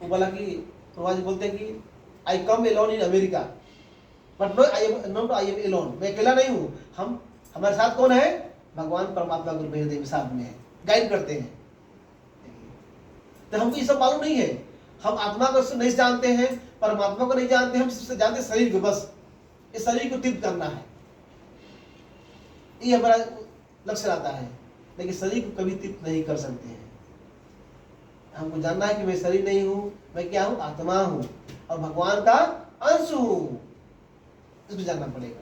वो बोला कि प्रभुपाद जी बोलते हैं कि I come alone in America but not I am alone, मैं अकेला नहीं हूँ, हम हमारे साथ कौन है? भगवान परमात्मा गुरुदेव देव साथ में है, गाइड करते हैं। तो हमको ये सब मालूम नहीं है, हम आत्मा को नहीं जानते हैं, परमात्मा को नहीं जानते, हम सिर्फ जानते शरीर को, बस इस शरीर को तृप्त करना है, ये हमारा लक्ष्य रहता है। लेकिन शरीर को कभी तृप्त नहीं कर सकते हैं। हमको जानना है कि मैं शरीर नहीं हूं, मैं क्या हूं? आत्मा हूं और भगवान का अंश हूं, इसको जानना पड़ेगा।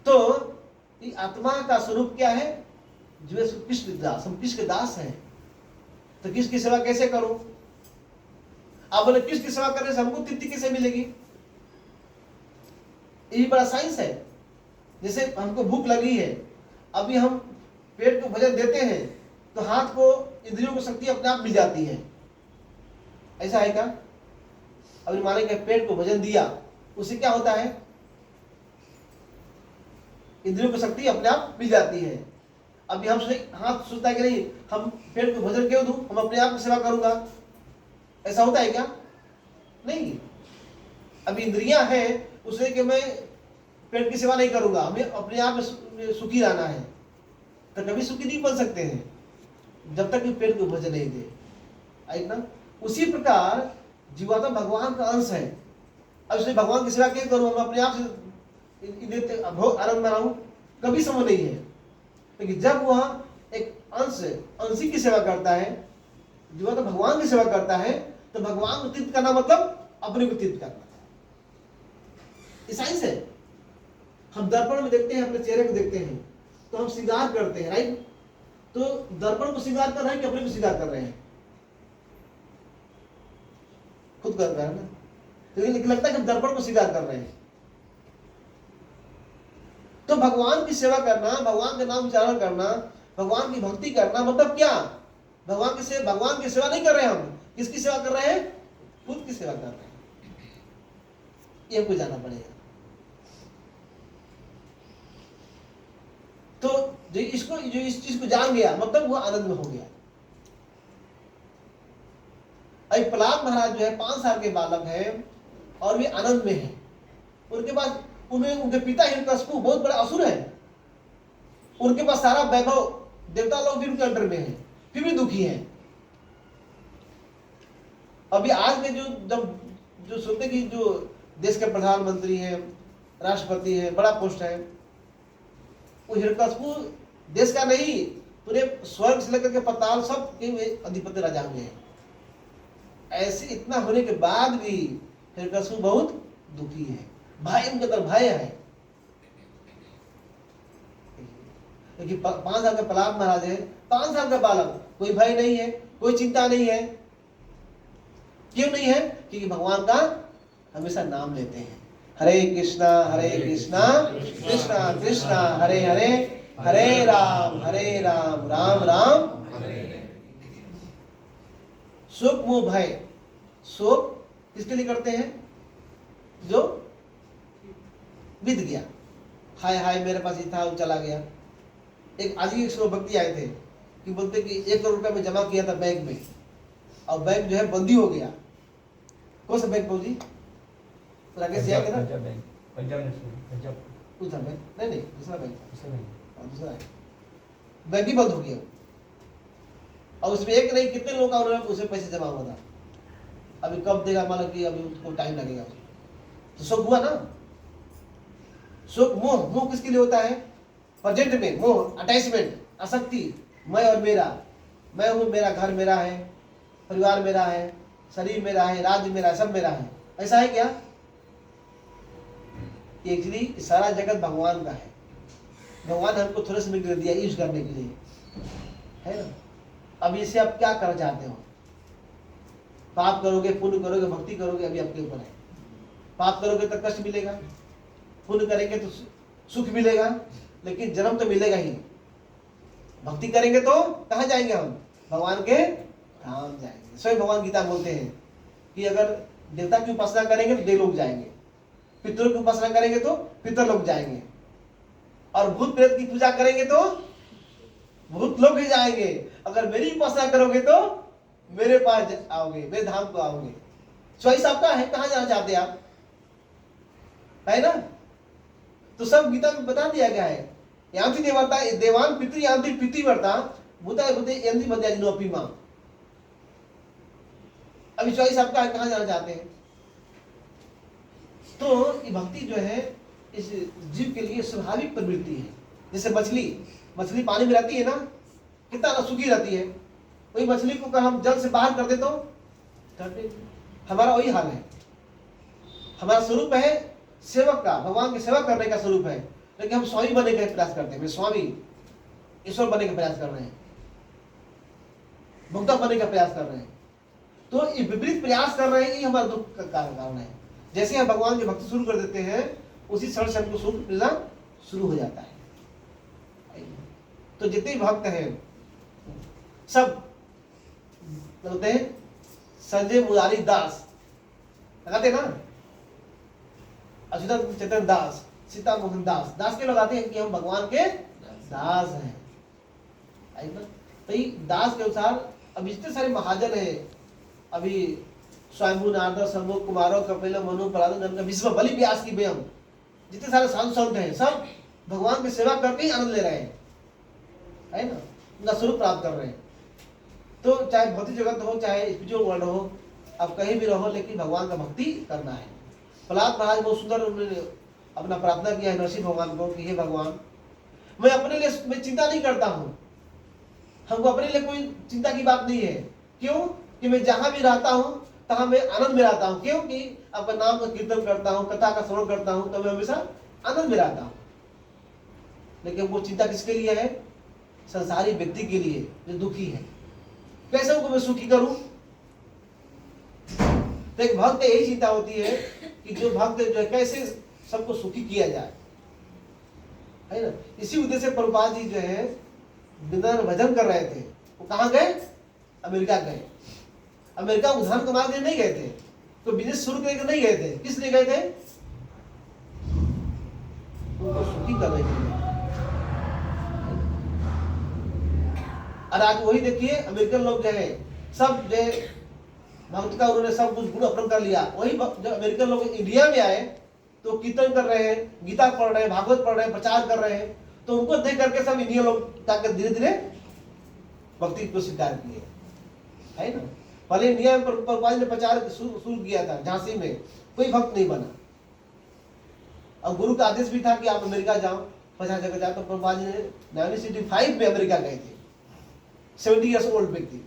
तो ये आत्मा का स्वरूप क्या है? जो कृष्ण दास, हम कृष्ण के दास हैं। तो कृष्ण की सेवा कैसे करूं? आप बोले कृष्ण की सेवा करने से हमको तृप्ति कैसे मिलेगी? यही बड़ा साइंस है। जैसे हमको भूख लगी है, अभी हम पेट को भोजन देते हैं तो हाथ को, इंद्रियों को शक्ति अपने आप मिल जाती है, ऐसा है क्या? अभी माने कि पेट को भोजन दिया, उससे क्या होता है? इंद्रियों को शक्ति अपने आप मिल जाती है। अभी हम हाथ सोचता है कि नहीं हम पेट को भोजन क्यों दूं, हम अपने आप की सेवा करूंगा, ऐसा होता है क्या? नहीं। अभी इंद्रियां हैं उससे कि मैं पेट की सेवा नहीं करूंगा, हमें अपने आप में सुखी रहना है, तो कभी सुखी नहीं बन सकते हैं जब तक कि पेट को भोजन नहीं दे, आई ना? उसी प्रकार जीवात्मा भगवान का अंश है। अब इसलिए भगवान की सेवा क्यों करूं, हम अपने आप से आनंद में रहूं, कभी संभव नहीं है। लेकिन जब वह एक अंशी की सेवा करता है, जीवात्मा भगवान की सेवा करता है, तो भगवान को तृप्त करना मतलब अपने को तृप्त करना, ये साइंस है। हम दर्पण में देखते हैं, अपने चेहरे को देखते हैं तो हम श्रृंगार करते हैं, राइट? तो दर्पण को श्रृंगार कर रहे हैं कि अपने को श्रृंगार कर रहे हैं? खुद कर रहे हैं ना, तो लगता है कि हम दर्पण को श्रृंगार कर रहे हैं। तो भगवान की सेवा करना, भगवान का नाम उच्चारण करना, भगवान की भक्ति करना मतलब क्या? भगवान की सेवा नहीं कर रहे हैं हम, किसकी सेवा कर रहे हैं? खुद की सेवा कर रहे हैं। ये हमको जानना पड़ेगा। तो जो इस चीज को जान गया मतलब वो आनंद में हो गया। अभी प्रहलाद महाराज जो है 5 साल के बालक हैं और वे आनंद में हैं। उनके पास उनके पिता हिरण्यकशिपु बहुत बड़ा असुर है, उनके पास सारा वैभव, देवता लोग भी उनके अंडर में हैं, फिर भी दुखी हैं। अभी आज के जो सुनते कि जो देश के प्रधानमंत्री हैं, राष्ट्रपति है, बड़ा पोस्ट है, वो हिरण्यकशिपु देश का नहीं, पूरे स्वर्ग से लेकर के पाताल सब के अधिपति राजा हुए हैं। ऐसे इतना होने के बाद भी हिरण्यकशिपु बहुत दुखी है, भय उनके अंदर भय है। क्योंकि 5 साल का प्रहलाद महाराज है, 5 साल का बालक, कोई भय नहीं है, कोई चिंता नहीं है। क्यों नहीं है? क्योंकि भगवान का हमेशा नाम लेते हैं। हरे कृष्णा कृष्णा कृष्णा हरे हरे, हरे राम राम राम हरे। शोक मोह भय, शोक किसके लिए करते हैं? जो बीत गया, हाय हाय मेरे पास ही था वो चला गया। एक आज ही 100 व्यक्ति आए थे कि बोलते कि 1 करोड़ रुपया में जमा किया था बैंक में और बैंक जो है बंदी हो गया। कौन सा बैंक पहुंची? राकेश जी आके ना, पंजाब नेशनल, दूसरा बैंक नहीं, दूसरा बैंक बैंक ही बंद हो गया। और उसमें एक नहीं कितने लोगों का उन्होंने उसे पैसे जमा हुआ था। अभी कब देगा मालूम, कि अभी उसको टाइम लगेगा। तो शोक हुआ ना। शोक मोह किसके लिए होता है? प्रेजेंट में मोह, अटैचमेंट, आसक्ति, मैं और मेरा, मैं हूं, मेरा घर मेरा है, परिवार मेरा है, शरीर मेरा है, राज्य मेरा है, सब मेरा है। ऐसा है क्या? एक्चुअली सारा जगत भगवान का है। भगवान ने हमको थोड़े समय के लिए दिया यूज करने के लिए, है ना? अब इसे आप क्या करना चाहते हो? पाप करोगे, पुण्य करोगे, भक्ति करोगे, अभी आपके ऊपर है। पाप करोगे तो कष्ट मिलेगा, पुण्य करेंगे तो सुख मिलेगा, लेकिन जन्म तो मिलेगा ही। भक्ति करेंगे तो कहाँ जाएंगे हम? भगवान के धाम जाएंगे। स्वयं भगवान गीता बोलते हैं कि अगर देवता की उपासना करेंगे तो देवलोक जाएंगे, पितरों की उपासना करेंगे तो पितरलोक जाएंगे, और भूत प्रेत की पूजा करेंगे तो भूत लोक ही जाएंगे। अगर मेरी उपासना करोगे तो मेरे पास आओगे, मेरे धाम को आओगे। चॉइस आपका है, कहाँ जाना चाहते हैं आप, है ना। तो सब गीता में बता दिया गया है। यांति देवता देवान पितृ यांति पितृवर्ता भूता भूते यंति मध्याजिनो अपि मां। अभी चॉइस आपका है, कहाँ जाना चाहते हैं। तो ये भक्ति जो है इस जीव के लिए स्वाभाविक प्रवृत्ति है। जैसे मछली पानी में रहती है ना, कितना सुखी रहती है। वही मछली को अगर हम जल से बाहर कर दे तो हमारा वही हाल है। हमारा स्वरूप है सेवक का, भगवान की सेवा करने का स्वरूप है, लेकिन हम स्वामी बनने का प्रयास करते हैं। स्वामी ईश्वर बनने का प्रयास कर रहे हैं, भक्ता बनने का प्रयास कर रहे हैं। तो ये विपरीत प्रयास कर रहे हैं, ये हमारा दुख का कारण है। जैसे हम भगवान की भक्ति शुरू कर देते हैं, उसी क्षण से हमको सुख मिलना शुरू हो जाता है। तो जितने भक्त हैं सब बोलते हैं संजय मुरारी दास लगाते ना, अच्युत चेतन दास, सीता मोहन दास। दास के लगाते हैं कि हम भगवान के दास हैं। तो ये दास के अनुसार अब जितने सारे महाजन हैं, अभी स्वयंभू नारद संभोग कुमारों कपिल मनु प्रहलाद विश्व बलि व्यास की बेम, जितने सारे साधु संत हैं सब भगवान की सेवा करके ही आनंद ले रहे हैं, है ना, उनका स्वरूप प्राप्त कर रहे हैं। तो चाहे भौतिक जगत हो चाहे स्पिरिचुअल वर्ल्ड हो, आप कहीं भी रहो, लेकिन भगवान का भक्ति करना है। प्रहलाद महाराज बहुत सुंदर उन्होंने अपना प्रार्थना किया है नरसिंह भगवान को कि हे भगवान, मैं अपने लिए मैं चिंता नहीं करता हूँ, हमको अपने लिए कोई चिंता की बात नहीं है। क्यों कि मैं जहां भी रहता हूँ तहां मैं आनंद में रहता हूँ। क्योंकि आपका नाम का कीर्तन करता हूँ, कथा का श्रवण करता हूँ, तो मैं हमेशा आनंद में रहता हूँ। लेकिन वो चिंता किसके लिए है? संसारी व्यक्ति के लिए जो दुखी है। कैसे उनको मैं सुखी करूं? तो एक भक्त यही चिंता होती है कि जो भक्त जो है कैसे सबको सुखी किया जाए, है ना। इसी उद्देश्य से प्रभुपाद जी जो है वृंदावन भजन कर रहे थे। वो कहाँ गए? अमेरिका गए। अमेरिका उद्धार कमाने के लिए नहीं गए थे, तो बिजनेस शुरू करने के नहीं गए थे। किस लिए गए थे? उनको सुखी करने के लिए। और आज वही देखिए अमेरिकन लोग जो है सब जो भक्त का उन्होंने सब कुछ गुण अपना कर लिया। वही जब अमेरिकन लोग इंडिया में आए तो कीर्तन कर रहे हैं, गीता पढ़ रहे हैं, भागवत पढ़ रहे हैं, प्रचार कर रहे हैं, तो उनको देख करके सब इंडियन लोग ताकि धीरे धीरे भक्ति को स्वीकार किए, है ना। पहले इंडिया में प्रभुपाद ने प्रचार शुरू किया था, झांसी में कोई भक्त नहीं बना। और गुरु का आदेश भी था कि आप अमेरिका जाओ, 50 जगह जाओ। तो प्रभुपाद ने 1965 में अमेरिका गए थे, 70 ईयर्स ओल्ड व्यक्ति।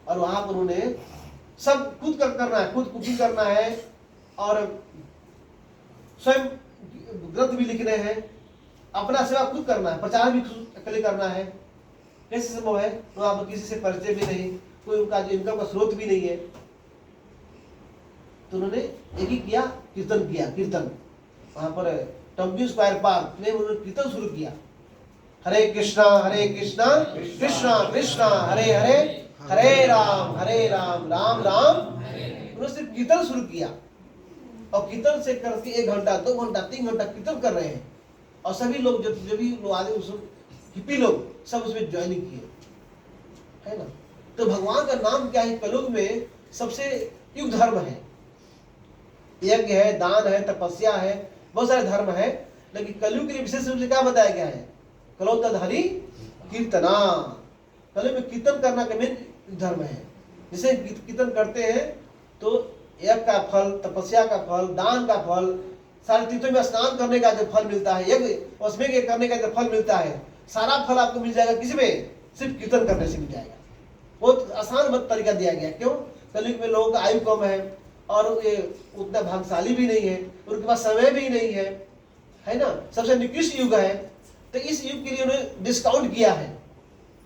और वहां पर उन्होंने सब खुद करना है, खुद कुकिंग करना है और स्वयं ग्रंथ भी लिख रहे हैं, अपना सेवा खुद करना है, प्रचार भी अकेले करना है। कैसे संभव है? तो वहां पर किसी से परिचय भी नहीं, कोई उनका जो इनकम का स्रोत भी नहीं है। तो उन्होंने एक ही किया, कीर्तन किया। कीर्तन वहां पर टम्पी स्क्वायर पार्क में उन्होंने कीर्तन शुरू किया। हरे कृष्णा कृष्णा कृष्णा हरे हरे, हरे राम राम राम। उन्होंने सिर्फ कीर्तन शुरू किया और कीर्तन से करके 1 घंटा 2 घंटा 3 घंटा कीर्तन कर रहे हैं। और सभी लोग जो भी लोग आदमी हिप्पी लोग सब उसमें ज्वाइनिंग किए, है ना। तो भगवान का नाम क्या है? कलयुग में सबसे युग धर्म है, यज्ञ है, दान है, तपस्या है, बहुत सारे धर्म है। लेकिन कलयुग के लिए विशेष रूप से क्या बताया गया है? कलो तदहरि कीर्तना। कलयुग में कीर्तन करना का मेन धर्म है। जिसे कीर्तन करते हैं तो यज्ञ का फल, तपस्या का फल, दान का फल, सारे तीर्थों में स्नान करने का जो फल मिलता है, यज्ञ उसमें करने का जो फल मिलता है, सारा फल आपको मिल जाएगा किसमें? सिर्फ कीर्तन करने से मिल जाएगा। बहुत आसान तरीका दिया गया। क्यों? कलयुग में लोगों का आयु कम है और ये उतना भाग्यशाली भी नहीं है, उनके पास समय भी नहीं है ना। सबसे निकृष्ट युग है। तो इस युग के लिए उन्होंने डिस्काउंट किया है।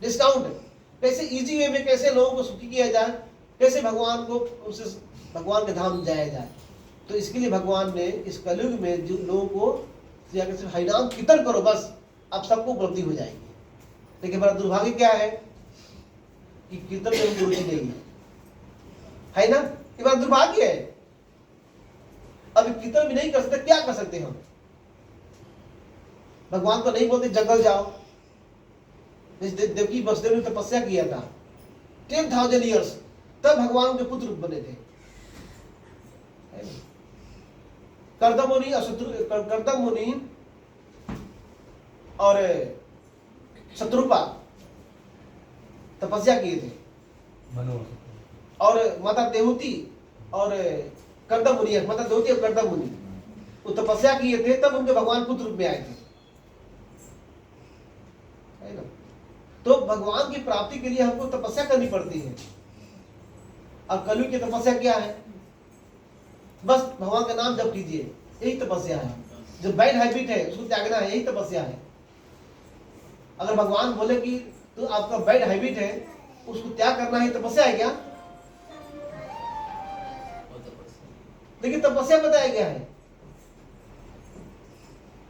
डिस्काउंट कैसे इजी वे में कैसे लोगों को सुखी किया जाए, कैसे भगवान को उनसे भगवान के धाम जाया जाए। तो इसके लिए भगवान ने इस कलयुग में जो लोगों को सिर्फ हरिनाम कीर्तन करो, बस आप सबको उपलब्धि हो जाएगी। लेकिन बड़ा दुर्भाग्य क्या है कि कीर्तन में उनको रुचि नहीं है ना। ये बड़ा दुर्भाग्य है। अब कीर्तन भी नहीं कर सकते, क्या कर सकते हम? भगवान तो नहीं बोलते जंगल जाओ। देवकी वसुदेव ने तपस्या किया था, 10,000 ईयर्स, तब भगवान के पुत्र बने थे। कर्दम मुनि और शत्रुपा तपस्या किए थे, मनु और माता देवती और कर्दम मुनि, माता देवती और कर्दम मुनि वो तपस्या किए थे, तब उनके भगवान पुत्र रूप में आए थे, है ना। तो भगवान की प्राप्ति के लिए हमको तपस्या करनी पड़ती है। अब कलयुग की तपस्या क्या है? बस भगवान का नाम जप कीजिए, यही तपस्या है। जो बैड हैबिट है उसको त्यागना है, यही तपस्या है। अगर भगवान बोले कि तो आपका बैड हैबिट है उसको त्याग करना है, तपस्या है क्या? लेकिन तपस्या बताया गया है।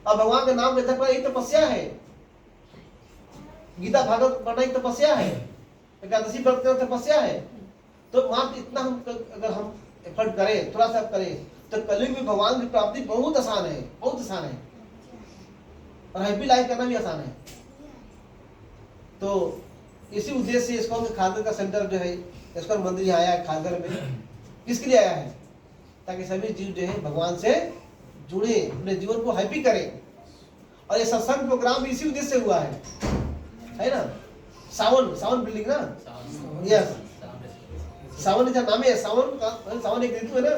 अब भगवान का नाम लेकर यही तपस्या है। गीता भागवत पढ़ना ही तपस्या है, एकादशी व्रत करना तपस्या है। तो मात्र इतना हम अगर हम एफर्ट करें, थोड़ा सा करें, तो कलयुग में भगवान की प्राप्ति बहुत आसान है, बहुत आसान है, और हैप्पी लाइफ करना भी आसान है। तो इसी उद्देश्य से इस्कॉन के खालगर का सेंटर जो है, इस्कॉन मंदिर यहाँ आया है खालगर में। किसके लिए आया है? ताकि सभी जीव जो है भगवान से जुड़े, अपने जीवन को हैप्पी करें। और ये सत्संग प्रोग्राम भी इसी उद्देश्य से हुआ है ना। सावन बिल्डिंग ना, यस, सावन इसका नाम है। सावन एक ऋतु है ना।